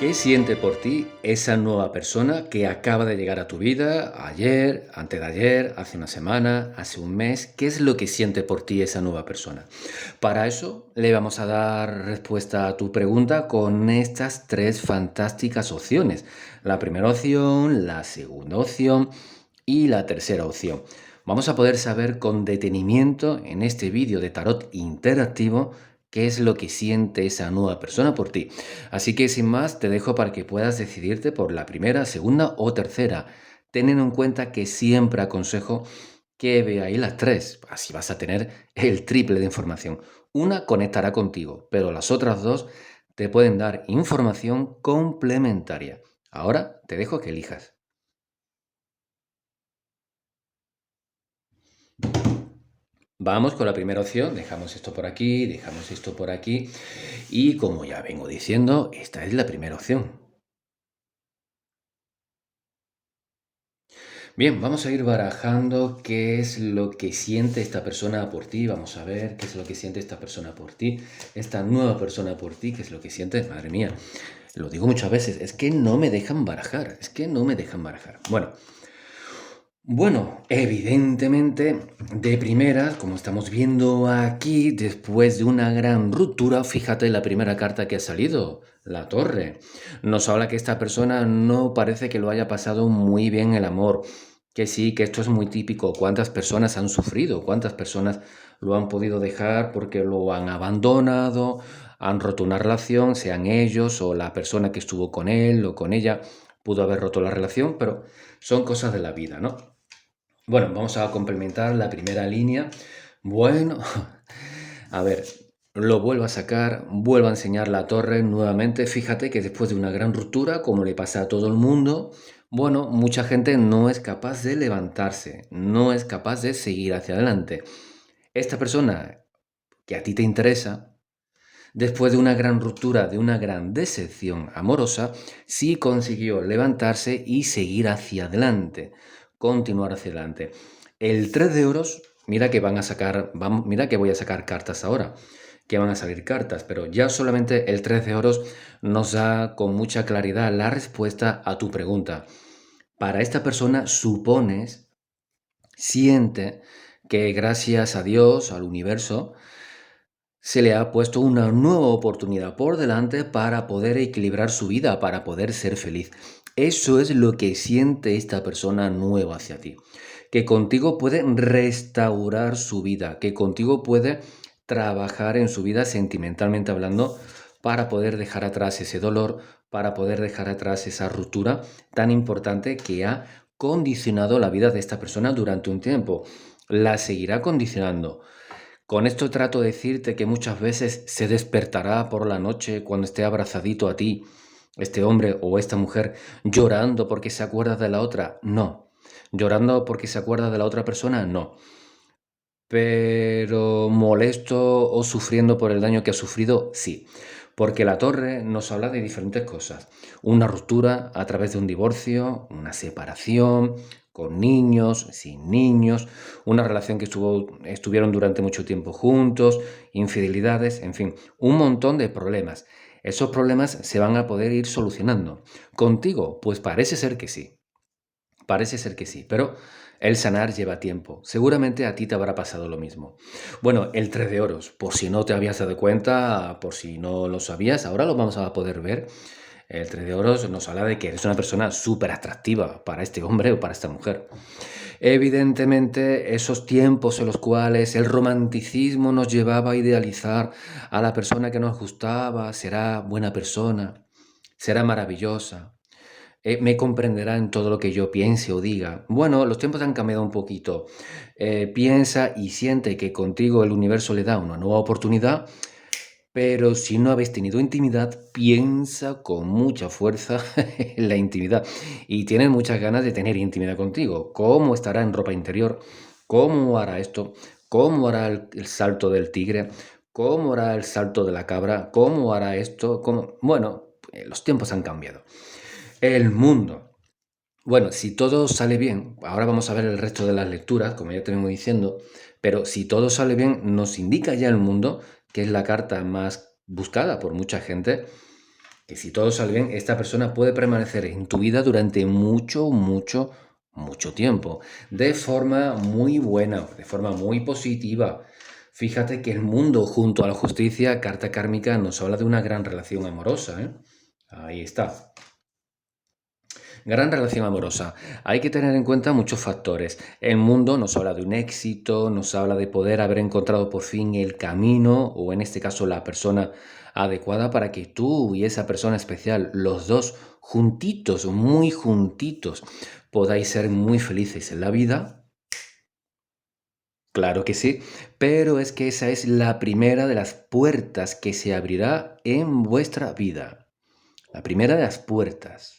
¿Qué siente por ti esa nueva persona que acaba de llegar a tu vida ayer, antes de ayer, hace una semana, hace un mes? ¿Qué es lo que siente por ti esa nueva persona? Para eso le vamos a dar respuesta a tu pregunta con estas tres fantásticas opciones. La primera opción, la segunda opción y la tercera opción. Vamos a poder saber con detenimiento en este vídeo de tarot interactivo qué es lo que siente esa nueva persona por ti. Así que sin más, te dejo para que puedas decidirte por la primera, segunda o tercera, teniendo en cuenta que siempre aconsejo que veáis las tres, así vas a tener el triple de información. Una conectará contigo, pero las otras dos te pueden dar información complementaria. Ahora te dejo que elijas. Vamos con la primera opción, dejamos esto por aquí, dejamos esto por aquí y como ya vengo diciendo, esta es la primera opción. Bien, vamos a ir barajando qué es lo que siente esta persona por ti. Vamos a ver qué es lo que siente esta persona por ti. Esta nueva persona por ti, qué es lo que siente. Madre mía, lo digo muchas veces, es que no me dejan barajar. Es que no me dejan barajar. Bueno, evidentemente, de primeras, como estamos viendo aquí, después de una gran ruptura, fíjate la primera carta que ha salido, la torre. Nos habla que esta persona no parece que lo haya pasado muy bien el amor, que sí, que esto es muy típico. ¿Cuántas personas han sufrido? ¿Cuántas personas lo han podido dejar porque lo han abandonado, han roto una relación, sean ellos o la persona que estuvo con él o con ella, pudo haber roto la relación, pero son cosas de la vida, ¿no? Bueno, vamos a complementar la primera línea. Bueno, a ver, lo vuelvo a sacar, vuelvo a enseñar la torre nuevamente. Fíjate que después de una gran ruptura, como le pasa a todo el mundo, bueno, mucha gente no es capaz de levantarse, no es capaz de seguir hacia adelante. Esta persona que a ti te interesa, después de una gran ruptura, de una gran decepción amorosa, sí consiguió levantarse y seguir hacia adelante, continuar hacia adelante. El 3 de oros, mira que van a sacar, mira que voy a sacar cartas ahora, que van a salir cartas, pero ya solamente el 3 de oros nos da con mucha claridad la respuesta a tu pregunta. Para esta persona supones, siente que gracias a Dios, al universo, se le ha puesto una nueva oportunidad por delante para poder equilibrar su vida, para poder ser feliz. Eso es lo que siente esta persona nueva hacia ti. Que contigo puede restaurar su vida, que contigo puede trabajar en su vida sentimentalmente hablando para poder dejar atrás ese dolor, para poder dejar atrás esa ruptura tan importante que ha condicionado la vida de esta persona durante un tiempo. La seguirá condicionando. Con esto trato de decirte que muchas veces se despertará por la noche cuando esté abrazadito a ti, este hombre o esta mujer, llorando porque se acuerda de la otra. No. Llorando porque se acuerda de la otra persona. No. Pero molesto o sufriendo por el daño que ha sufrido, sí. Porque la torre nos habla de diferentes cosas. Una ruptura a través de un divorcio, una separación, con niños, sin niños, una relación que estuvieron durante mucho tiempo juntos, infidelidades, en fin, un montón de problemas. Esos problemas se van a poder ir solucionando. ¿Contigo? Pues parece ser que sí. Parece ser que sí, pero el sanar lleva tiempo. Seguramente a ti te habrá pasado lo mismo. Bueno, el 3 de oros, por si no te habías dado cuenta, por si no lo sabías, ahora lo vamos a poder ver. El 3 de oros nos habla de que eres una persona súper atractiva para este hombre o para esta mujer. Evidentemente, esos tiempos en los cuales el romanticismo nos llevaba a idealizar a la persona que nos gustaba, será buena persona, será maravillosa, me comprenderá en todo lo que yo piense o diga. Bueno, los tiempos han cambiado un poquito. Piensa y siente que contigo el universo le da una nueva oportunidad, pero si no habéis tenido intimidad, piensa con mucha fuerza en la intimidad y tienes muchas ganas de tener intimidad contigo. ¿Cómo estará en ropa interior? ¿Cómo hará esto? ¿Cómo hará el salto del tigre? ¿Cómo hará el salto de la cabra? ¿Cómo hará esto? ¿Cómo? Bueno, los tiempos han cambiado. El mundo. Bueno, si todo sale bien, ahora vamos a ver el resto de las lecturas, como ya te vengo diciendo, pero si todo sale bien, nos indica ya el mundo, que es la carta más buscada por mucha gente, que si todo sale bien, esta persona puede permanecer en tu vida durante mucho, mucho, mucho tiempo, de forma muy buena, de forma muy positiva. Fíjate que el mundo junto a la justicia, carta kármica, nos habla de una gran relación amorosa, ¿eh? Ahí está. Gran relación amorosa. Hay que tener en cuenta muchos factores. El mundo nos habla de un éxito, nos habla de poder haber encontrado por fin el camino, o en este caso la persona adecuada para que tú y esa persona especial, los dos juntitos, muy juntitos, podáis ser muy felices en la vida. Claro que sí, pero es que esa es la primera de las puertas que se abrirá en vuestra vida. La primera de las puertas.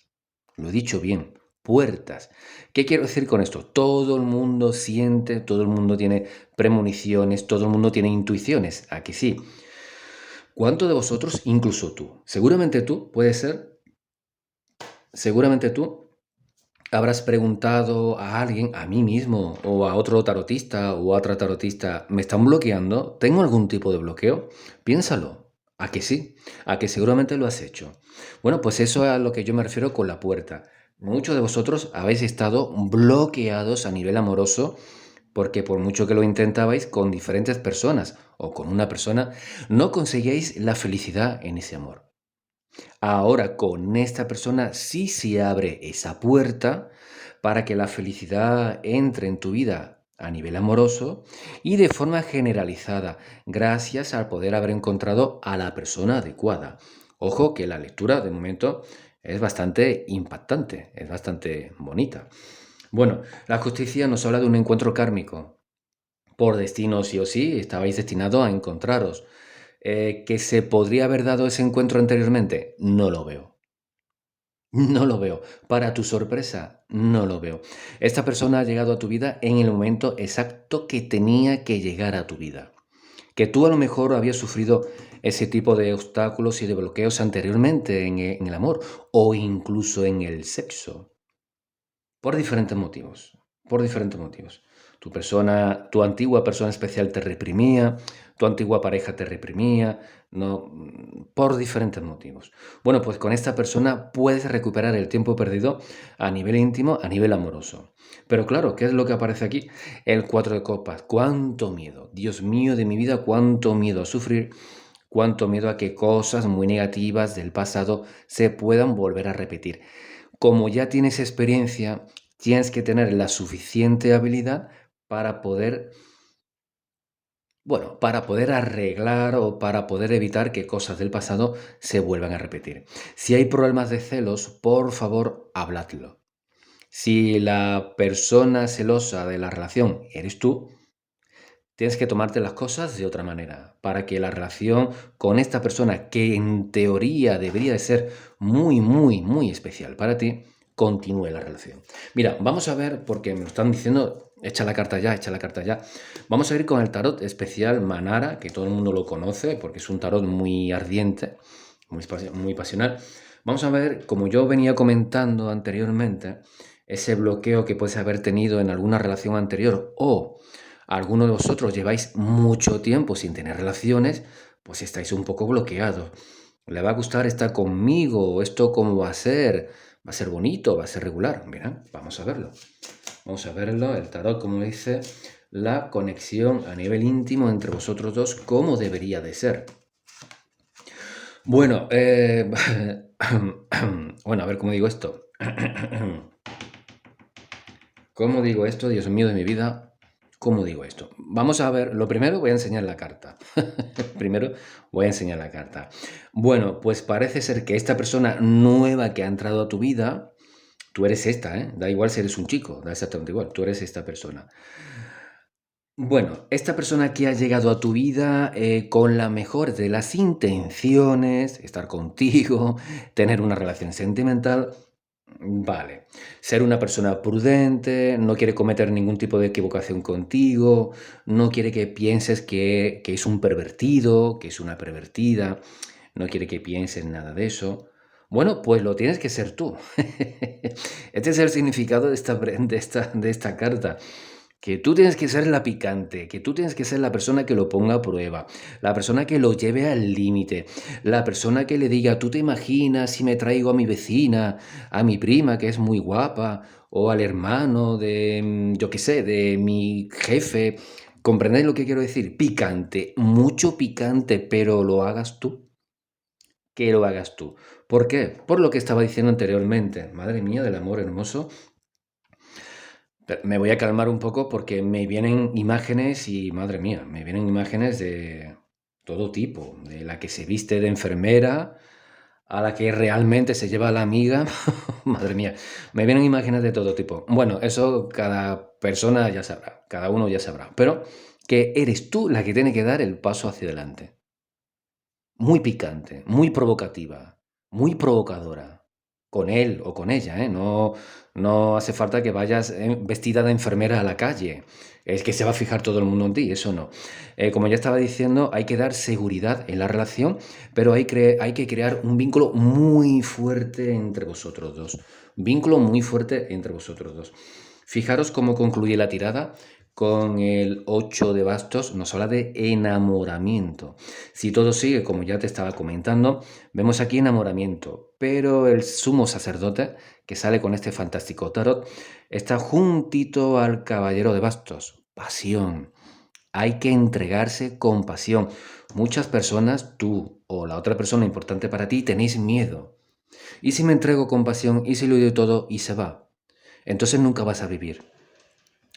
Lo he dicho bien, puertas. ¿Qué quiero decir con esto? Todo el mundo siente, todo el mundo tiene premoniciones, todo el mundo tiene intuiciones. ¿A que sí? ¿Cuántos de vosotros, incluso tú, seguramente tú habrás preguntado a alguien, a mí mismo, o a otro tarotista o a otra tarotista, ¿me están bloqueando? ¿Tengo algún tipo de bloqueo? Piénsalo. ¿A que sí? ¿A que seguramente lo has hecho? Bueno, pues eso es a lo que yo me refiero con la puerta. Muchos de vosotros habéis estado bloqueados a nivel amoroso porque por mucho que lo intentabais con diferentes personas o con una persona, no conseguíais la felicidad en ese amor. Ahora con esta persona sí se abre esa puerta para que la felicidad entre en tu vida a nivel amoroso y de forma generalizada, gracias al poder haber encontrado a la persona adecuada. Ojo que la lectura de momento es bastante impactante, es bastante bonita. Bueno, la justicia nos habla de un encuentro kármico. Por destino, sí o sí, estabais destinados a encontraros. ¿Que se podría haber dado ese encuentro anteriormente? No lo veo. No lo veo. Para tu sorpresa, no lo veo. Esta persona ha llegado a tu vida en el momento exacto que tenía que llegar a tu vida. Que tú a lo mejor habías sufrido ese tipo de obstáculos y de bloqueos anteriormente en el amor o incluso en el sexo. Por diferentes motivos, por diferentes motivos. Tu antigua persona especial te reprimía, tu antigua pareja te reprimía, no, por diferentes motivos. Bueno, pues con esta persona puedes recuperar el tiempo perdido a nivel íntimo, a nivel amoroso. Pero claro, ¿qué es lo que aparece aquí? El 4 de copas. ¡Cuánto miedo! Dios mío de mi vida, cuánto miedo a sufrir, cuánto miedo a que cosas muy negativas del pasado se puedan volver a repetir. Como ya tienes experiencia, tienes que tener la suficiente habilidad para poder, bueno, para poder arreglar o para poder evitar que cosas del pasado se vuelvan a repetir. Si hay problemas de celos, por favor, habladlo. Si la persona celosa de la relación eres tú, tienes que tomarte las cosas de otra manera para que la relación con esta persona, que en teoría debería de ser muy, muy, muy especial para ti, continúe la relación. Mira, vamos a ver, porque me lo están diciendo, echa la carta ya, echa la carta ya. Vamos a ir con el tarot especial Manara, que todo el mundo lo conoce porque es un tarot muy ardiente, muy pasional. Vamos a ver, como yo venía comentando anteriormente, ese bloqueo que puedes haber tenido en alguna relación anterior o alguno de vosotros lleváis mucho tiempo sin tener relaciones, pues estáis un poco bloqueados. ¿Le va a gustar estar conmigo? ¿Esto cómo va a ser? ¿Va a ser bonito? ¿Va a ser regular? Mira, vamos a verlo. Vamos a verlo, el tarot, como dice, la conexión a nivel íntimo entre vosotros dos, cómo debería de ser. Bueno, bueno, a ver cómo digo esto. ¿Cómo digo esto? Dios mío de mi vida. ¿Cómo digo esto? Vamos a ver, lo primero voy a enseñar la carta. Primero voy a enseñar la carta. Bueno, pues parece ser que esta persona nueva que ha entrado a tu vida, tú eres esta, ¿eh? Da igual si eres un chico, da exactamente igual, tú eres esta persona. Bueno, esta persona que ha llegado a tu vida con la mejor de las intenciones, estar contigo, tener una relación sentimental, vale. Ser una persona prudente, no quiere cometer ningún tipo de equivocación contigo, no quiere que pienses que es un pervertido, que es una pervertida, no quiere que pienses nada de eso. Bueno, pues lo tienes que ser tú. Este es el significado de esta carta. que tú tienes que ser la picante, que tú tienes que ser la persona que lo ponga a prueba, la persona que lo lleve al límite, la persona que le diga, tú te imaginas si me traigo a mi vecina, a mi prima que es muy guapa, o al hermano de, yo qué sé, de mi jefe. ¿Comprendéis lo que quiero decir? Picante, mucho picante, pero lo hagas tú. Que lo hagas tú. ¿Por qué? Por lo que estaba diciendo anteriormente. Madre mía del amor hermoso. Me voy a calmar un poco porque me vienen imágenes y, madre mía, me vienen imágenes de todo tipo, de la que se viste de enfermera a la que realmente se lleva a la amiga. Madre mía, me vienen imágenes de todo tipo. Bueno, eso cada persona ya sabrá, cada uno ya sabrá, pero que eres tú la que tiene que dar el paso hacia adelante. Muy picante, muy provocativa, muy provocadora. Con él o con ella, ¿eh? No, no hace falta que vayas vestida de enfermera a la calle. Es que se va a fijar todo el mundo en ti, eso no. Como ya estaba diciendo, hay que dar seguridad en la relación, pero hay que crear un vínculo muy fuerte entre vosotros dos. Vínculo muy fuerte entre vosotros dos. Fijaros cómo concluye la tirada con el 8 de bastos, nos habla de enamoramiento. Si todo sigue como ya te estaba comentando, vemos aquí enamoramiento, pero el sumo sacerdote que sale con este fantástico tarot está juntito al caballero de bastos, pasión. Hay que entregarse con pasión. Muchas personas, tú o la otra persona importante para ti, tenéis miedo. ¿Y si me entrego con pasión? ¿Y si lo doy todo y se va? Entonces nunca vas a vivir.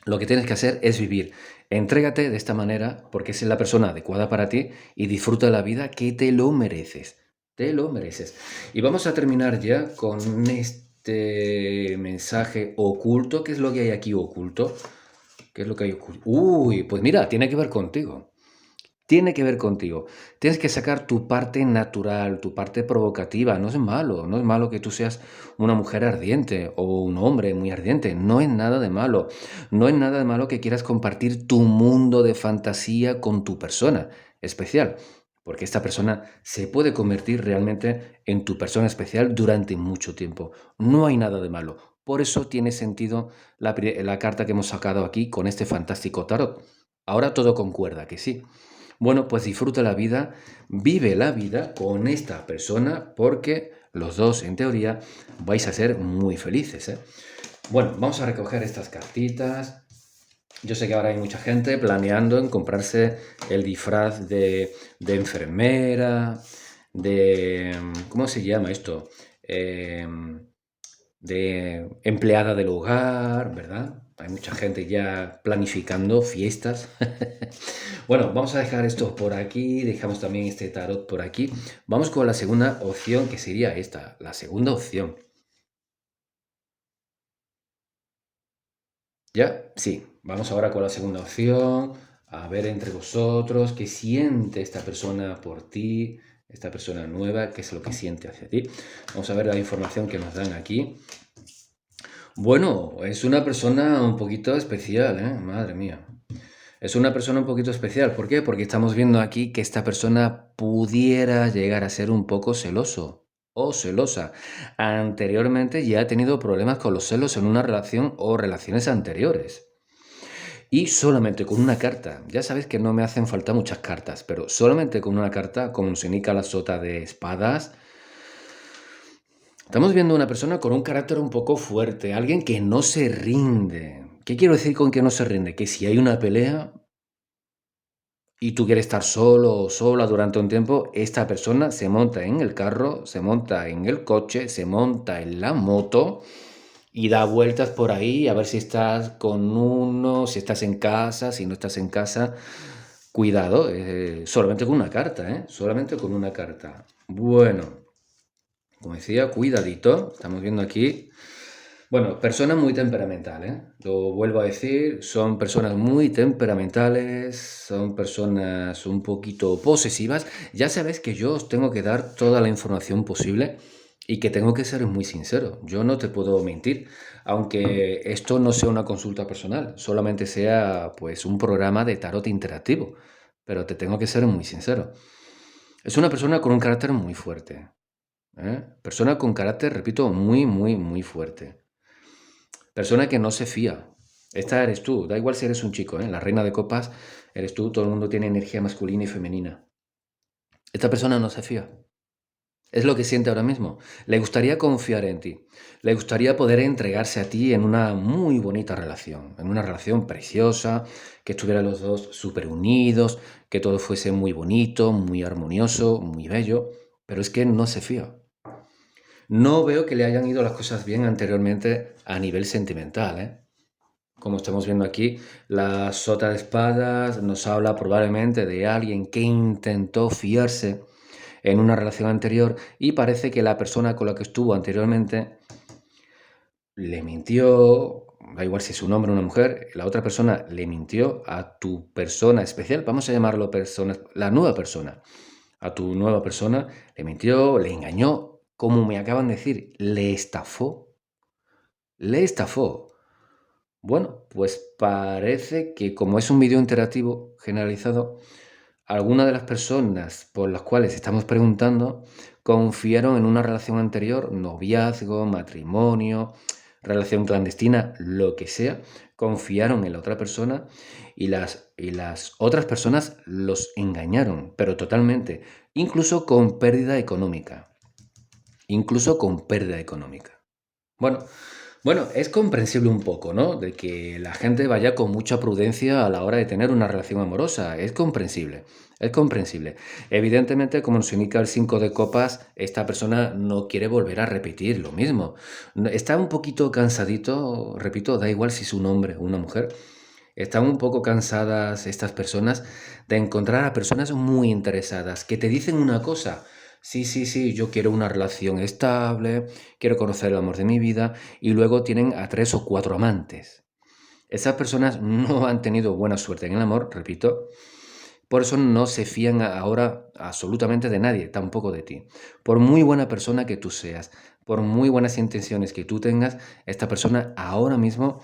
Lo que tienes que hacer es vivir. Entrégate de esta manera porque es la persona adecuada para ti y disfruta la vida que te lo mereces. Te lo mereces. Y vamos a terminar ya con este mensaje oculto. ¿Qué es lo que hay aquí oculto? ¿Qué es lo que hay oculto? Uy, pues mira, tiene que ver contigo. Tiene que ver contigo. Tienes que sacar tu parte natural, tu parte provocativa. No es malo, no es malo que tú seas una mujer ardiente o un hombre muy ardiente. No es nada de malo. No es nada de malo que quieras compartir tu mundo de fantasía con tu persona especial. Porque esta persona se puede convertir realmente en tu persona especial durante mucho tiempo. No hay nada de malo. Por eso tiene sentido la carta que hemos sacado aquí con este fantástico tarot. Ahora todo concuerda, que sí. Bueno, pues disfruta la vida, vive la vida con esta persona porque los dos, en teoría, vais a ser muy felices, ¿eh? Bueno, vamos a recoger estas cartitas. Yo sé que ahora hay mucha gente planeando en comprarse el disfraz de enfermera, de... ¿Cómo se llama esto? De empleada del hogar, ¿verdad? Hay mucha gente ya planificando fiestas. Bueno, vamos a dejar esto por aquí, dejamos también este tarot por aquí. Vamos con la segunda opción, que sería esta, la segunda opción. ¿Ya? Sí, vamos ahora con la segunda opción, a ver entre vosotros qué siente esta persona por ti, esta persona nueva, qué es lo que siente hacia ti. Vamos a ver la información que nos dan aquí. Bueno, es una persona un poquito especial, ¿eh? Madre mía. Es una persona un poquito especial. ¿Por qué? Porque estamos viendo aquí que esta persona pudiera llegar a ser un poco celoso o celosa. Anteriormente ya ha tenido problemas con los celos en una relación o relaciones anteriores. Y solamente con una carta, ya sabes que no me hacen falta muchas cartas, pero solamente con una carta, como nos indica la sota de espadas, estamos viendo una persona con un carácter un poco fuerte, alguien que no se rinde. ¿Qué quiero decir con que no se rinde? Que si hay una pelea, y tú quieres estar solo o sola durante un tiempo, esta persona se monta en el carro, se monta en el coche, se monta en la moto y da vueltas por ahí a ver si estás con uno, si estás en casa, si no estás en casa. Cuidado, solamente con una carta, ¿eh? Solamente con una carta. Bueno, como decía, cuidadito. Estamos viendo aquí bueno, personas muy temperamentales, ¿eh? Lo vuelvo a decir, son personas muy temperamentales, son personas un poquito posesivas. Ya sabes que yo os tengo que dar toda la información posible y que tengo que ser muy sincero. Yo no te puedo mentir, aunque esto no sea una consulta personal, solamente sea pues un programa de tarot interactivo, pero te tengo que ser muy sincero. Es una persona con un carácter muy fuerte, ¿eh? Persona con carácter, repito, muy, muy, muy fuerte. Persona que no se fía. Esta eres tú, da igual si eres un chico, ¿eh? La reina de copas eres tú, todo el mundo tiene energía masculina y femenina. Esta persona no se fía. Es lo que siente ahora mismo. Le gustaría confiar en ti. Le gustaría poder entregarse a ti en una muy bonita relación, en una relación preciosa, que estuvieran los dos súper unidos, que todo fuese muy bonito, muy armonioso, muy bello, pero es que no se fía. No veo que le hayan ido las cosas bien anteriormente a nivel sentimental, ¿eh? Como estamos viendo aquí, la sota de espadas nos habla probablemente de alguien que intentó fiarse en una relación anterior y parece que la persona con la que estuvo anteriormente le mintió, da igual si es un hombre o una mujer, la otra persona le mintió a tu persona especial, vamos a llamarlo persona, la nueva persona, a tu nueva persona, le mintió, le engañó, como me acaban de decir, le estafó, le estafó. Bueno, pues parece que como es un vídeo interactivo generalizado, algunas de las personas por las cuales estamos preguntando confiaron en una relación anterior, noviazgo, matrimonio, relación clandestina, lo que sea, confiaron en la otra persona y las otras personas los engañaron, pero totalmente, incluso con pérdida económica, incluso con pérdida económica. Bueno, bueno, es comprensible un poco, ¿no? De que la gente vaya con mucha prudencia a la hora de tener una relación amorosa. Es comprensible, es comprensible. Evidentemente, como nos indica el 5 de copas, esta persona no quiere volver a repetir lo mismo. Está un poquito cansadito, repito, da igual si es un hombre o una mujer. Están un poco cansadas estas personas de encontrar a personas muy interesadas que te dicen una cosa. Sí, sí, sí, yo quiero una relación estable, quiero conocer el amor de mi vida y luego tienen a 3 o 4 amantes. Esas personas no han tenido buena suerte en el amor, repito, por eso no se fían ahora absolutamente de nadie, tampoco de ti. Por muy buena persona que tú seas, por muy buenas intenciones que tú tengas, esta persona ahora mismo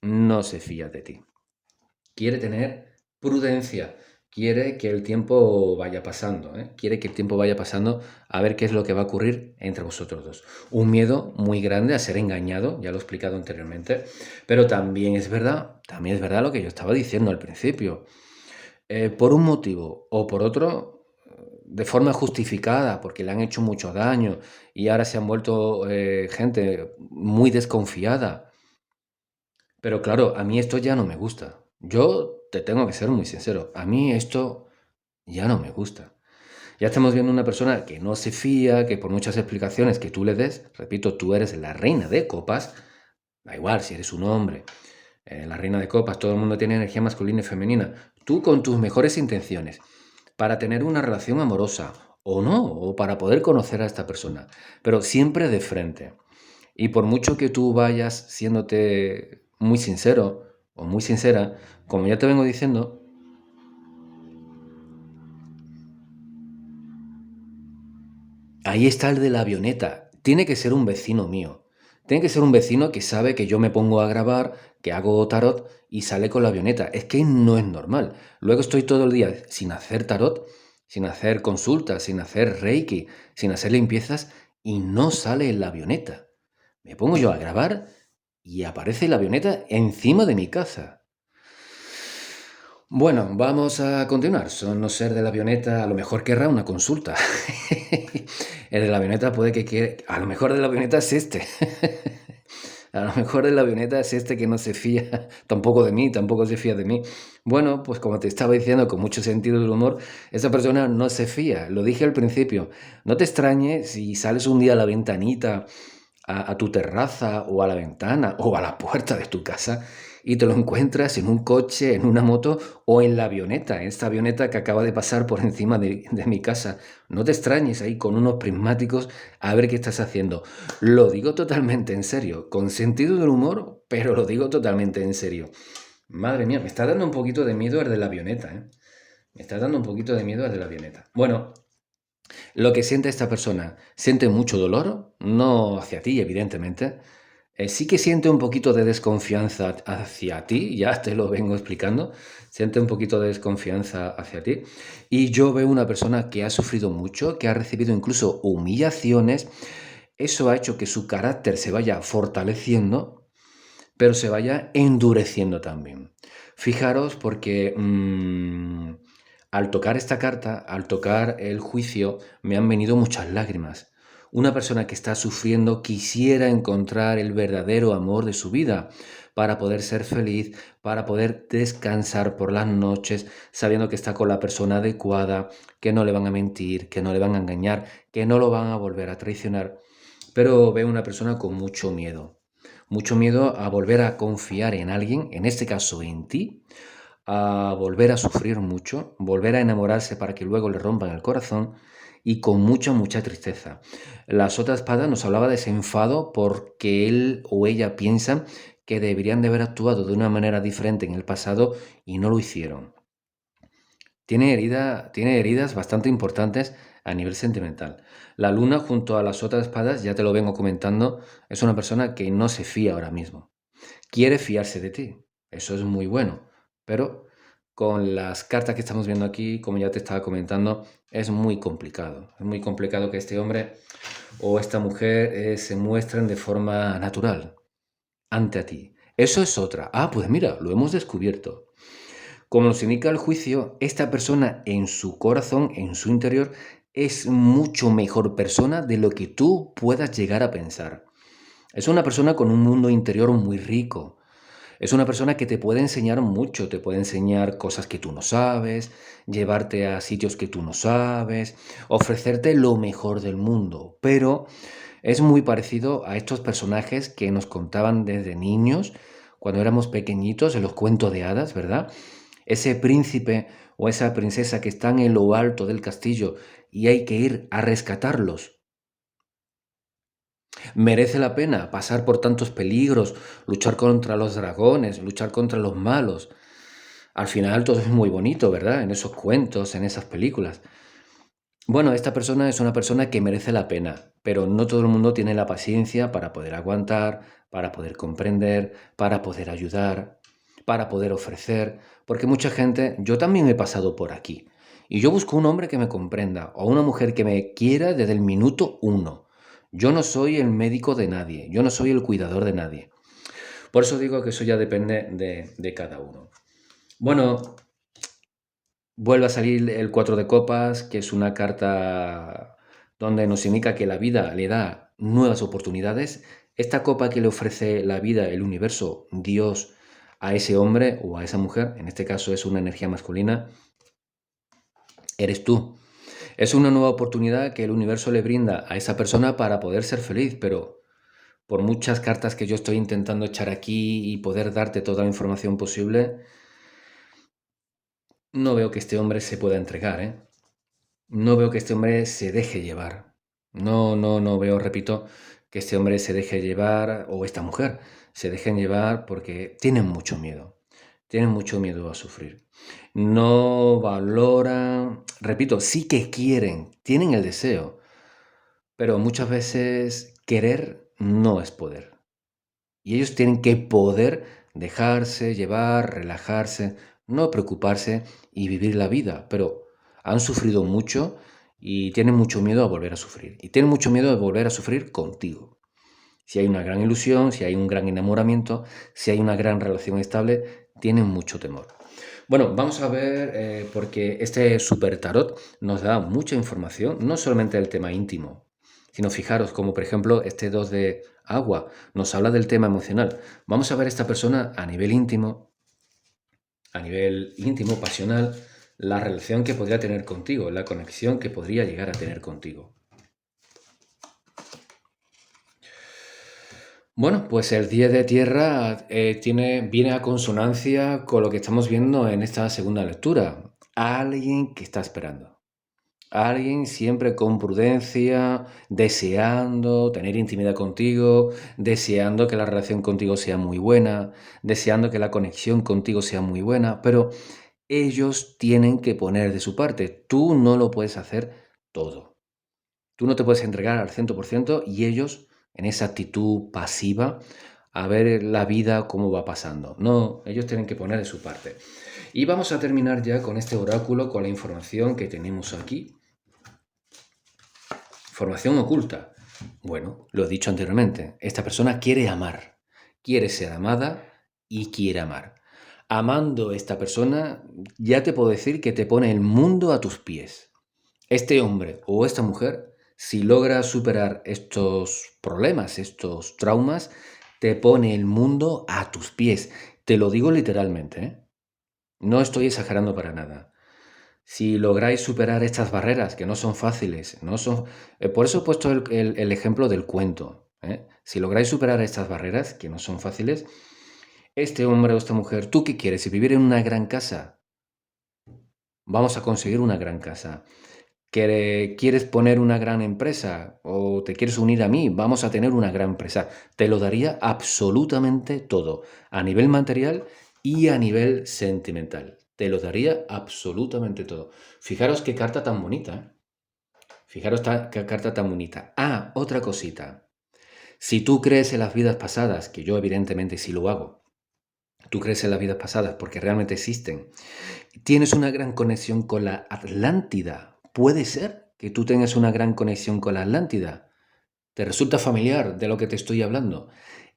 no se fía de ti. Quiere tener prudencia, quiere que el tiempo vaya pasando, ¿eh? Quiere que el tiempo vaya pasando a ver qué es lo que va a ocurrir entre vosotros dos. Un miedo muy grande a ser engañado, ya lo he explicado anteriormente, pero también es verdad lo que yo estaba diciendo al principio. Por un motivo o por otro, de forma justificada, porque le han hecho mucho daño y ahora se han vuelto gente muy desconfiada. Pero claro, a mí esto ya no me gusta. Yo te tengo que ser muy sincero. A mí esto ya no me gusta. Ya estamos viendo una persona que no se fía, que por muchas explicaciones que tú le des, repito, tú eres la reina de copas, da igual si eres un hombre, la reina de copas, todo el mundo tiene energía masculina y femenina. Tú con tus mejores intenciones, para tener una relación amorosa o no, o para poder conocer a esta persona, pero siempre de frente. Y por mucho que tú vayas siéndote muy sincero o muy sincera, como ya te vengo diciendo, ahí está el de la avioneta. Tiene que ser un vecino mío. Tiene que ser un vecino que sabe que yo me pongo a grabar, que hago tarot y sale con la avioneta. Es que no es normal. Luego estoy todo el día sin hacer tarot, sin hacer consultas, sin hacer reiki, sin hacer limpiezas y no sale en la avioneta. Me pongo yo a grabar y aparece la avioneta encima de mi casa. Bueno, vamos a continuar. Son no ser de la avioneta, a lo mejor querrá una consulta. El de la avioneta puede que quiera. A lo mejor de la avioneta es este. A lo mejor de la avioneta es este que no se fía tampoco de mí, tampoco se fía de mí. Bueno, pues como te estaba diciendo, con mucho sentido del humor, esa persona no se fía. Lo dije al principio. No te extrañes si sales un día a la ventanita, a tu terraza o a la ventana o a la puerta de tu casa y te lo encuentras en un coche, en una moto o en la avioneta, en esta avioneta que acaba de pasar por encima de mi casa. No te extrañes ahí con unos prismáticos a ver qué estás haciendo. Lo digo totalmente en serio, con sentido del humor, pero lo digo totalmente en serio. Madre mía, me está dando un poquito de miedo el de la avioneta, ¿eh? Me está dando un poquito de miedo el de la avioneta. Bueno, lo que siente esta persona, siente mucho dolor, no hacia ti, evidentemente. Sí que siente un poquito de desconfianza hacia ti, ya te lo vengo explicando. Siente un poquito de desconfianza hacia ti. Y yo veo una persona que ha sufrido mucho, que ha recibido incluso humillaciones. Eso ha hecho que su carácter se vaya fortaleciendo, pero se vaya endureciendo también. Fijaros porque al tocar esta carta, al tocar el juicio, me han venido muchas lágrimas. Una persona que está sufriendo quisiera encontrar el verdadero amor de su vida para poder ser feliz, para poder descansar por las noches, sabiendo que está con la persona adecuada, que no le van a mentir, que no le van a engañar, que no lo van a volver a traicionar. Pero veo una persona con mucho miedo a volver a confiar en alguien, en este caso en ti, a volver a sufrir mucho, volver a enamorarse para que luego le rompan el corazón y con mucha tristeza. La sota de espada nos hablaba de ese enfado porque él o ella piensan que deberían de haber actuado de una manera diferente en el pasado y no lo hicieron. Tiene heridas bastante importantes a nivel sentimental. La luna junto a la sota de espadas, ya te lo vengo comentando, es una persona que no se fía ahora mismo. Quiere fiarse de ti, eso es muy bueno, pero con las cartas que estamos viendo aquí, como ya te estaba comentando, es muy complicado. Es muy complicado que este hombre o esta mujer se muestren de forma natural ante a ti. Eso es otra. Ah, pues mira, lo hemos descubierto. Como nos indica el juicio, esta persona en su corazón, en su interior, es mucho mejor persona de lo que tú puedas llegar a pensar. Es una persona con un mundo interior muy rico. Es una persona que te puede enseñar mucho, te puede enseñar cosas que tú no sabes, llevarte a sitios que tú no sabes, ofrecerte lo mejor del mundo. Pero es muy parecido a estos personajes que nos contaban desde niños, cuando éramos pequeñitos, en los cuentos de hadas, ¿verdad? Ese príncipe o esa princesa que están en lo alto del castillo y hay que ir a rescatarlos. Merece la pena pasar por tantos peligros, luchar contra los dragones, luchar contra los malos. Al final todo es muy bonito, ¿verdad? En esos cuentos, en esas películas. Bueno, esta persona es una persona que merece la pena, pero no todo el mundo tiene la paciencia para poder aguantar, para poder comprender, para poder ayudar, para poder ofrecer, porque mucha gente, yo también he pasado por aquí, y yo busco un hombre que me comprenda o una mujer que me quiera desde el minuto uno. Yo no soy el médico de nadie, yo no soy el cuidador de nadie. Por eso digo que eso ya depende de cada uno. Bueno, vuelve a salir el 4 de copas, que es una carta donde nos indica que la vida le da nuevas oportunidades. Esta copa que le ofrece la vida, el universo, Dios, a ese hombre o a esa mujer, en este caso es una energía masculina, eres tú. Es una nueva oportunidad que el universo le brinda a esa persona para poder ser feliz, pero por muchas cartas que yo estoy intentando echar aquí y poder darte toda la información posible, no veo que este hombre se pueda entregar, ¿eh? No veo que este hombre se deje llevar. No veo, repito, que este hombre se deje llevar o esta mujer se dejen llevar porque tienen mucho miedo. Tienen mucho miedo a sufrir. No valoran, repito, sí que quieren, tienen el deseo, pero muchas veces querer no es poder. Y ellos tienen que poder dejarse llevar, relajarse, no preocuparse y vivir la vida. Pero han sufrido mucho y tienen mucho miedo a volver a sufrir. Y tienen mucho miedo de volver a sufrir contigo. Si hay una gran ilusión, si hay un gran enamoramiento, si hay una gran relación estable, tienen mucho temor. Bueno, vamos a ver, porque este super tarot nos da mucha información, no solamente del tema íntimo, sino fijaros, como por ejemplo este 2 de agua nos habla del tema emocional. Vamos a ver esta persona a nivel íntimo, pasional, la relación que podría tener contigo, la conexión que podría llegar a tener contigo. Bueno, pues el 10 de tierra viene a consonancia con lo que estamos viendo en esta segunda lectura. Alguien que está esperando. Alguien siempre con prudencia, deseando tener intimidad contigo, deseando que la relación contigo sea muy buena, deseando que la conexión contigo sea muy buena, pero ellos tienen que poner de su parte. Tú no lo puedes hacer todo. Tú no te puedes entregar al 100% y ellos en esa actitud pasiva a ver la vida cómo va pasando. No, ellos tienen que poner de su parte. Y vamos a terminar ya con este oráculo, con la información que tenemos aquí. Información oculta. Bueno, lo he dicho anteriormente, esta persona quiere amar, quiere ser amada y quiere amar. Amando a esta persona, ya te puedo decir que te pone el mundo a tus pies. Este hombre o esta mujer, si logra superar estos problemas, estos traumas, te pone el mundo a tus pies. Te lo digo literalmente, ¿eh? No estoy exagerando para nada. Si lográis superar estas barreras, que no son fáciles, no son... por eso he puesto el ejemplo del cuento, ¿eh? Si lográis superar estas barreras, que no son fáciles, este hombre o esta mujer, ¿tú qué quieres? ¿Si vivir en una gran casa? Vamos a conseguir una gran casa. ¿Quieres poner una gran empresa o te quieres unir a mí? Vamos a tener una gran empresa. Te lo daría absolutamente todo, a nivel material y a nivel sentimental. Te lo daría absolutamente todo. Fijaros qué carta tan bonita, ¿eh? Fijaros qué carta tan bonita. Ah, otra cosita. Si tú crees en las vidas pasadas, que yo evidentemente sí lo hago, tú crees en las vidas pasadas porque realmente existen, tienes una gran conexión con la Atlántida. ¿Puede ser que tú tengas una gran conexión con la Atlántida? ¿Te resulta familiar de lo que te estoy hablando?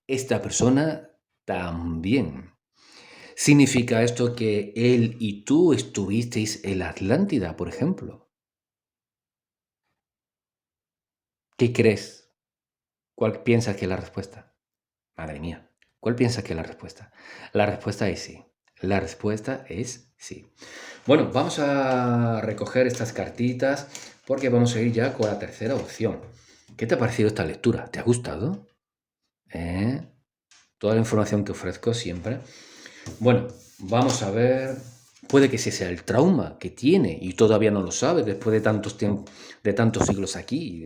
Esta persona también. ¿Significa esto que él y tú estuvisteis en la Atlántida, por ejemplo? ¿Qué crees? ¿Cuál piensas que es la respuesta? Madre mía, ¿cuál piensas que es la respuesta? La respuesta es sí. La respuesta es sí. Bueno, vamos a recoger estas cartitas porque vamos a ir ya con la tercera opción. ¿Qué te ha parecido esta lectura? ¿Te ha gustado? ¿Eh? Toda la información que ofrezco siempre. Bueno, vamos a ver. Puede que ese sea el trauma que tiene y todavía no lo sabe después de de tantos siglos aquí,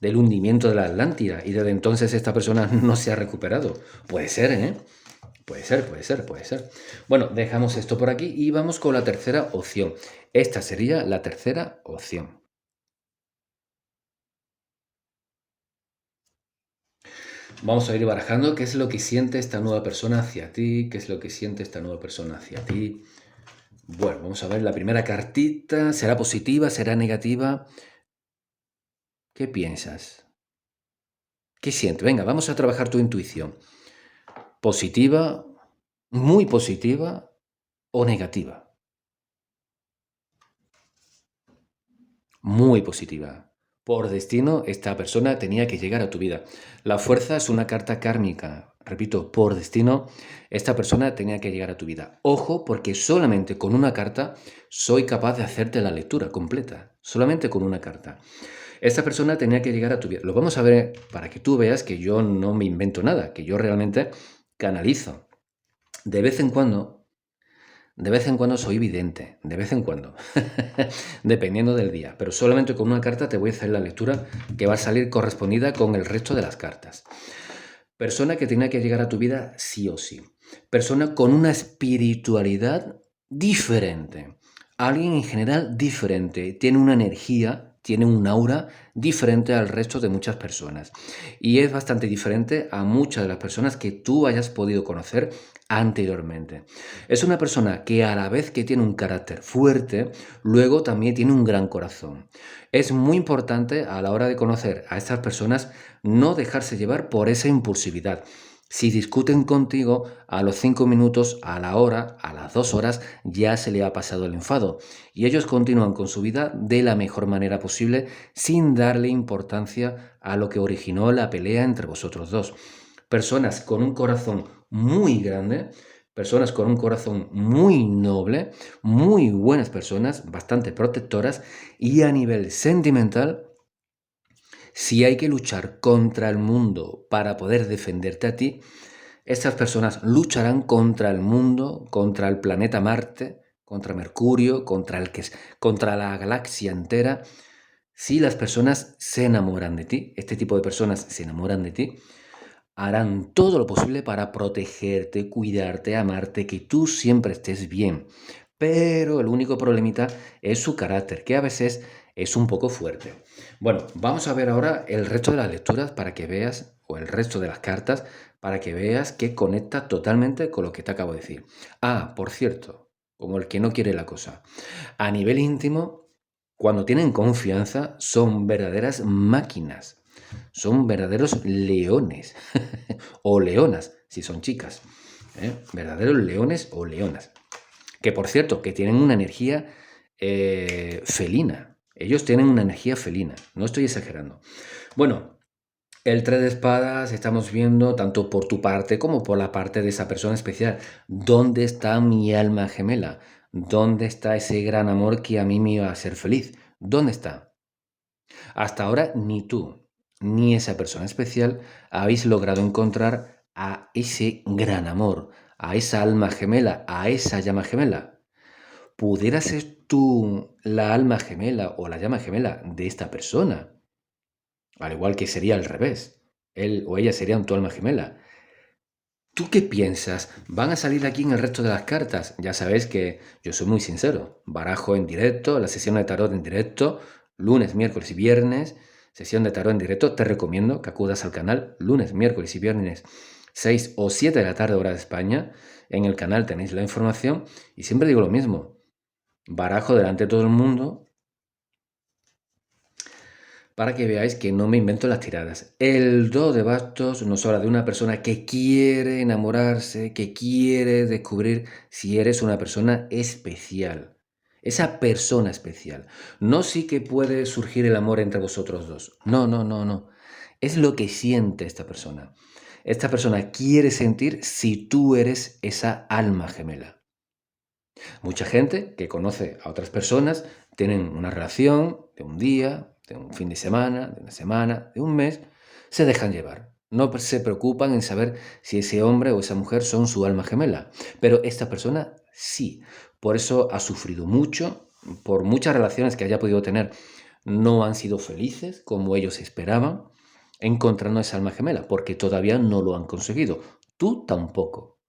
del hundimiento de la Atlántida, y desde entonces esta persona no se ha recuperado. Puede ser, ¿eh? Puede ser, puede ser, puede ser. Bueno, dejamos esto por aquí y vamos con la tercera opción. Esta sería la tercera opción. Vamos a ir barajando qué es lo que siente esta nueva persona hacia ti, qué es lo que siente esta nueva persona hacia ti. Bueno, vamos a ver la primera cartita. ¿Será positiva? ¿Será negativa? ¿Qué piensas? ¿Qué sientes? Venga, vamos a trabajar tu intuición. ¿Positiva, muy positiva o negativa? Muy positiva. Por destino, esta persona tenía que llegar a tu vida. La fuerza es una carta kármica. Repito, por destino, esta persona tenía que llegar a tu vida. Ojo, porque solamente con una carta soy capaz de hacerte la lectura completa. Solamente con una carta. Esta persona tenía que llegar a tu vida. Lo vamos a ver para que tú veas que yo no me invento nada, que yo realmente canalizo. De vez en cuando de vez en cuando soy vidente, de vez en cuando, dependiendo del día, pero solamente con una carta te voy a hacer la lectura que va a salir correspondida con el resto de las cartas. Persona que tenía que llegar a tu vida sí o sí. Persona con una espiritualidad diferente. Alguien en general diferente. Tiene una energía, tiene un aura diferente al resto de muchas personas. Y es bastante diferente a muchas de las personas que tú hayas podido conocer anteriormente. Es una persona que a la vez que tiene un carácter fuerte, luego también tiene un gran corazón. Es muy importante a la hora de conocer a estas personas no dejarse llevar por esa impulsividad. Si discuten contigo, a los 5 minutos, a la hora, a las 2 horas, ya se le ha pasado el enfado. Y ellos continúan con su vida de la mejor manera posible, sin darle importancia a lo que originó la pelea entre vosotros dos. Personas con un corazón muy grande, personas con un corazón muy noble, muy buenas personas, bastante protectoras, y a nivel sentimental, si hay que luchar contra el mundo para poder defenderte a ti, estas personas lucharán contra el mundo, contra el planeta Marte, contra Mercurio, contra la galaxia entera. Si las personas se enamoran de ti, este tipo de personas se enamoran de ti, harán todo lo posible para protegerte, cuidarte, amarte, que tú siempre estés bien. Pero el único problemita es su carácter, que a veces es un poco fuerte. Bueno, vamos a ver ahora el resto de las lecturas para que veas, o el resto de las cartas, para que veas que conecta totalmente con lo que te acabo de decir. Ah, por cierto, como el que no quiere la cosa. A nivel íntimo, cuando tienen confianza, son verdaderas máquinas. son verdaderos leones o leonas, si son chicas. Verdaderos leones o leonas. Que por cierto, que tienen una energía felina. Ellos tienen una energía felina, no estoy exagerando. Bueno, el 3 de espadas estamos viendo tanto por tu parte como por la parte de esa persona especial. ¿Dónde está mi alma gemela? ¿Dónde está ese gran amor que a mí me iba a hacer feliz? ¿Dónde está? Hasta ahora ni tú ni esa persona especial habéis logrado encontrar a ese gran amor, a esa alma gemela, a esa llama gemela. ¿Pudieras ser tú la alma gemela o la llama gemela de esta persona? Al igual que sería al revés. Él o ella serían tu alma gemela. ¿Tú qué piensas? ¿Van a salir aquí en el resto de las cartas? Ya sabéis que yo soy muy sincero. Barajo en directo, la sesión de tarot en directo, lunes, miércoles y viernes. Sesión de tarot en directo. Te recomiendo que acudas al canal lunes, miércoles y viernes, 6 o 7 de la tarde hora de España. En el canal tenéis la información y siempre digo lo mismo. Barajo delante de todo el mundo para que veáis que no me invento las tiradas. El 2 de bastos nos habla de una persona que quiere enamorarse, que quiere descubrir si eres una persona especial. Esa persona especial. No sí que puede surgir el amor entre vosotros dos. No, no, no, no. Es lo que siente esta persona. Esta persona quiere sentir si tú eres esa alma gemela. Mucha gente que conoce a otras personas tienen una relación de un día, de un fin de semana, de una semana, de un mes, se dejan llevar. No se preocupan en saber si ese hombre o esa mujer son su alma gemela. Pero esta persona sí. Por eso ha sufrido mucho, por muchas relaciones que haya podido tener, no han sido felices como ellos esperaban, encontrando esa alma gemela, porque todavía no lo han conseguido. Tú tampoco.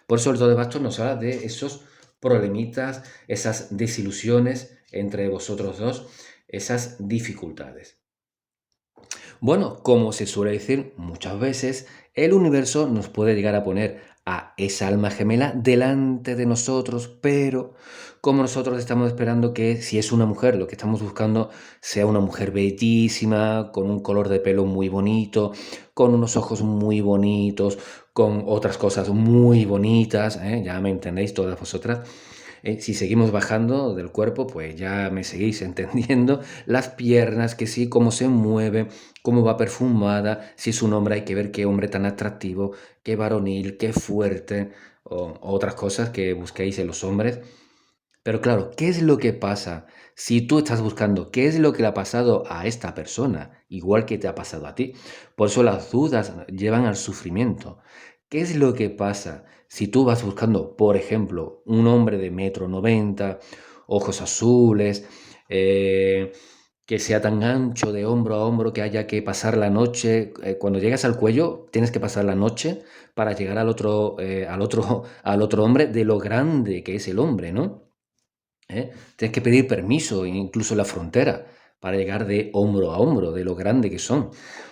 Por eso el 2 de bastos nos habla de esos problemitas, esas desilusiones entre vosotros dos, esas dificultades. Bueno, como se suele decir muchas veces, el universo nos puede llegar a poner a esa alma gemela delante de nosotros, pero como nosotros estamos esperando que si es una mujer, lo que estamos buscando sea una mujer bellísima, con un color de pelo muy bonito, con unos ojos muy bonitos, con otras cosas muy bonitas, ya me entendéis todas vosotras. Si seguimos bajando del cuerpo, pues ya me seguís entendiendo. Las piernas, que sí, cómo se mueve, cómo va perfumada. Si es un hombre, hay que ver qué hombre tan atractivo, qué varonil, qué fuerte, o otras cosas que busquéis en los hombres. Pero claro, ¿qué es lo que pasa si tú estás buscando qué es lo que le ha pasado a esta persona, igual que te ha pasado a ti? Por eso las dudas llevan al sufrimiento. ¿Qué es lo que pasa si tú vas buscando, por ejemplo, un hombre de 1,90 m, ojos azules, que sea tan ancho de hombro a hombro que haya que pasar la noche? Cuando llegas al cuello, tienes que pasar la noche para llegar al otro hombre de lo grande que es el hombre, ¿no? Tienes que pedir permiso, incluso en la frontera, para llegar de hombro a hombro, de lo grande que son.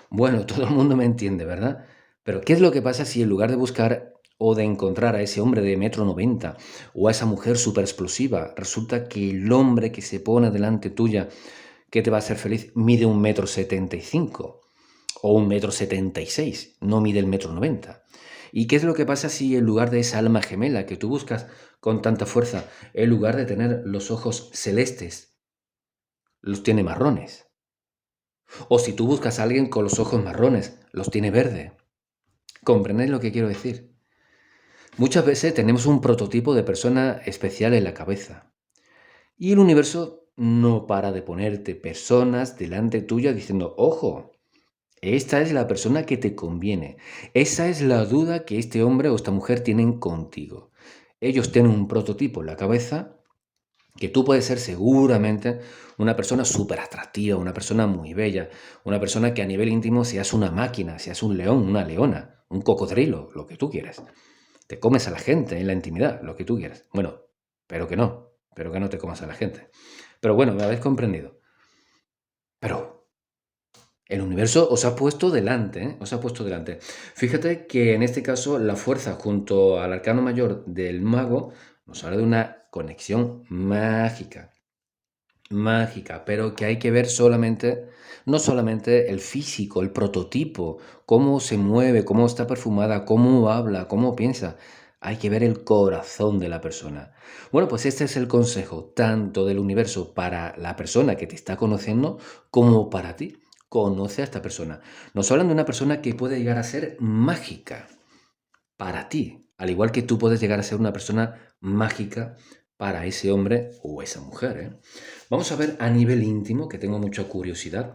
Bueno, todo el mundo me entiende, ¿verdad? Pero ¿qué es lo que pasa si en lugar de buscar o de encontrar a ese hombre de 1,90 m o a esa mujer súper explosiva, resulta que el hombre que se pone delante tuya, que te va a hacer feliz, mide 1,75 m o 1,76 m, no mide el 1,90 m? ¿Y qué es lo que pasa si en lugar de esa alma gemela que tú buscas con tanta fuerza, en lugar de tener los ojos celestes, los tiene marrones? O si tú buscas a alguien con los ojos marrones, los tiene verde. ¿Comprendéis lo que quiero decir? Muchas veces tenemos un prototipo de persona especial en la cabeza y el universo no para de ponerte personas delante tuya diciendo, ojo, esta es la persona que te conviene. Esa es la duda que este hombre o esta mujer tienen contigo. Ellos tienen un prototipo en la cabeza que tú puedes ser seguramente una persona súper atractiva, una persona muy bella, una persona que a nivel íntimo seas una máquina, seas un león, una leona, un cocodrilo, lo que tú quieras. Te comes a la gente en la intimidad, lo que tú quieras. Bueno, pero que no te comas a la gente. Pero bueno, me habéis comprendido. Pero el universo os ha puesto delante, ¿eh? Os ha puesto delante. Fíjate que en este caso la fuerza junto al arcano mayor del mago nos habla de una conexión mágica. mágica, pero que hay que ver no solamente el físico, el prototipo, cómo se mueve, cómo está perfumada, cómo habla, cómo piensa. Hay que ver el corazón de la persona. Bueno, pues este es el consejo, tanto del universo para la persona que te está conociendo, como para ti. Conoce a esta persona. Nos hablan de una persona que puede llegar a ser mágica para ti, al igual que tú puedes llegar a ser una persona mágica para ese hombre o esa mujer, ¿eh? Vamos a ver a nivel íntimo, que tengo mucha curiosidad.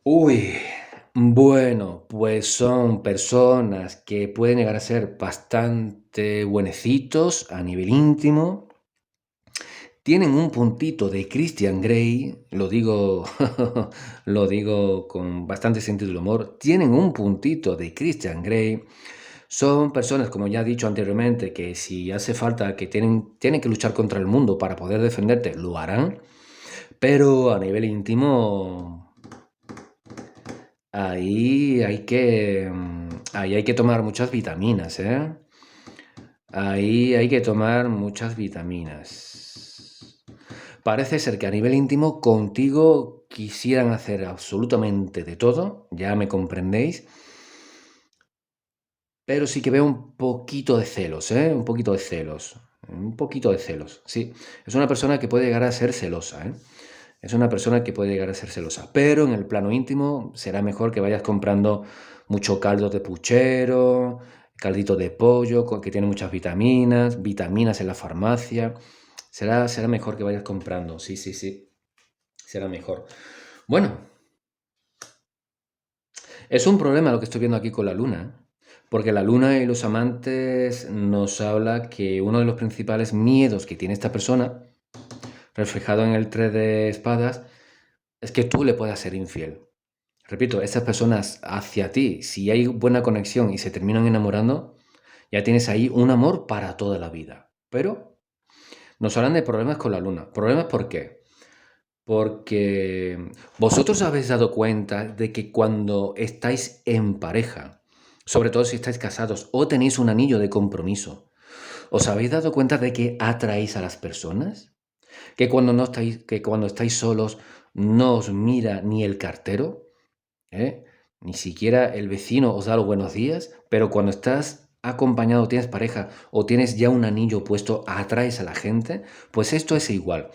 Uy, bueno, pues son personas que pueden llegar a ser bastante buenecitos a nivel íntimo. Tienen un puntito de Christian Grey, lo digo, lo digo con bastante sentido del humor. Tienen un puntito de Christian Grey. Son personas, como ya he dicho anteriormente, que si hace falta que tienen que luchar contra el mundo para poder defenderte, lo harán. Pero a nivel íntimo, ahí hay que tomar muchas vitaminas, ¿eh? Ahí hay que tomar muchas vitaminas. Parece ser que a nivel íntimo contigo quisieran hacer absolutamente de todo, ya me comprendéis. Pero sí que veo un poquito de celos, ¿eh? Un poquito de celos. Un poquito de celos, sí. Es una persona que puede llegar a ser celosa, ¿eh? Es una persona que puede llegar a ser celosa. Pero en el plano íntimo será mejor que vayas comprando mucho caldo de puchero, caldito de pollo, que tiene muchas vitaminas en la farmacia. Será mejor que vayas comprando. Sí, sí, sí. Será mejor. Bueno, es un problema lo que estoy viendo aquí con la luna, porque la luna y los amantes nos habla que uno de los principales miedos que tiene esta persona, reflejado en el 3 de espadas, es que tú le puedas ser infiel. Repito, estas personas hacia ti, si hay buena conexión y se terminan enamorando, ya tienes ahí un amor para toda la vida. Pero nos hablan de problemas con la luna. ¿Problemas por qué? Porque vosotros habéis dado cuenta de que cuando estáis en pareja, sobre todo si estáis casados o tenéis un anillo de compromiso, ¿os habéis dado cuenta de que atraéis a las personas? Que cuando estáis solos no os mira ni el cartero, ¿eh? Ni siquiera el vecino os da los buenos días, pero cuando estás acompañado, tienes pareja o tienes ya un anillo puesto, atraes a la gente, pues esto es igual.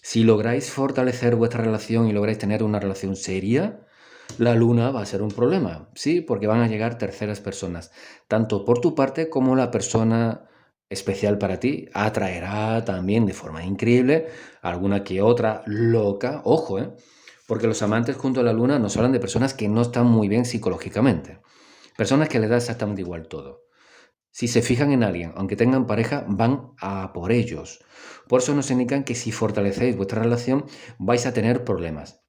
Si lográis fortalecer vuestra relación y lográis tener una relación seria, la luna va a ser un problema, ¿sí? Porque van a llegar terceras personas, tanto por tu parte como la persona especial para ti atraerá también de forma increíble alguna que otra loca, ojo, ¿eh? Porque los amantes junto a la luna nos hablan de personas que no están muy bien psicológicamente, personas que les da exactamente igual todo. Si se fijan en alguien, aunque tengan pareja, van a por ellos. Por eso nos indican que si fortalecéis vuestra relación vais a tener problemas.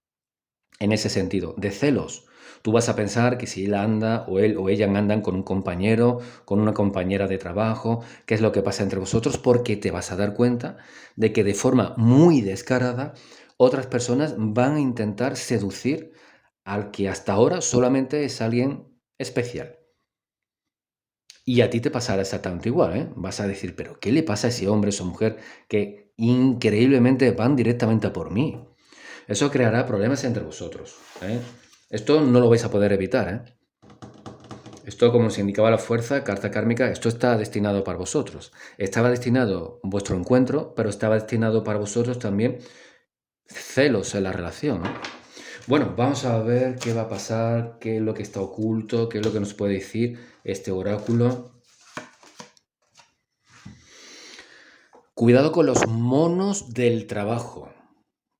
En ese sentido, de celos. Tú vas a pensar que si él anda o él o ella andan con un compañero, con una compañera de trabajo, qué es lo que pasa entre vosotros, porque te vas a dar cuenta de que de forma muy descarada otras personas van a intentar seducir al que hasta ahora solamente es alguien especial. Y a ti te pasará exactamente igual, ¿eh? Vas a decir, pero ¿qué le pasa a ese hombre o esa mujer que increíblemente van directamente a por mí? Eso creará problemas entre vosotros, ¿eh? Esto no lo vais a poder evitar, ¿eh? Esto, como se indicaba la fuerza, carta kármica, esto está destinado para vosotros. Estaba destinado vuestro encuentro, pero estaba destinado para vosotros también celos en la relación, ¿no? Bueno, vamos a ver qué va a pasar, qué es lo que está oculto, qué es lo que nos puede decir este oráculo. Cuidado con los monos del trabajo,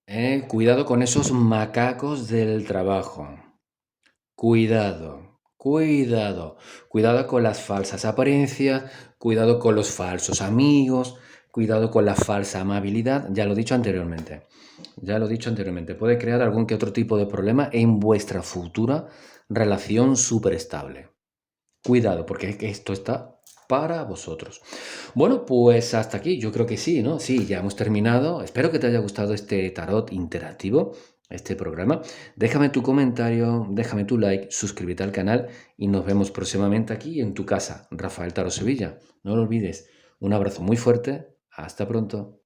¿eh? Cuidado con esos macacos del trabajo. Cuidado, cuidado, cuidado con las falsas apariencias, cuidado con los falsos amigos, cuidado con la falsa amabilidad, ya lo he dicho anteriormente. Ya lo he dicho anteriormente, puede crear algún que otro tipo de problema en vuestra futura relación súper estable. Cuidado, porque es que esto está para vosotros. Bueno, pues hasta aquí, yo creo que sí, ¿no? Sí, ya hemos terminado. Espero que te haya gustado este tarot interactivo, este programa. Déjame tu comentario, déjame tu like, suscríbete al canal y nos vemos próximamente aquí en tu casa, Rafael Tarot Sevilla. No lo olvides. Un abrazo muy fuerte. Hasta pronto.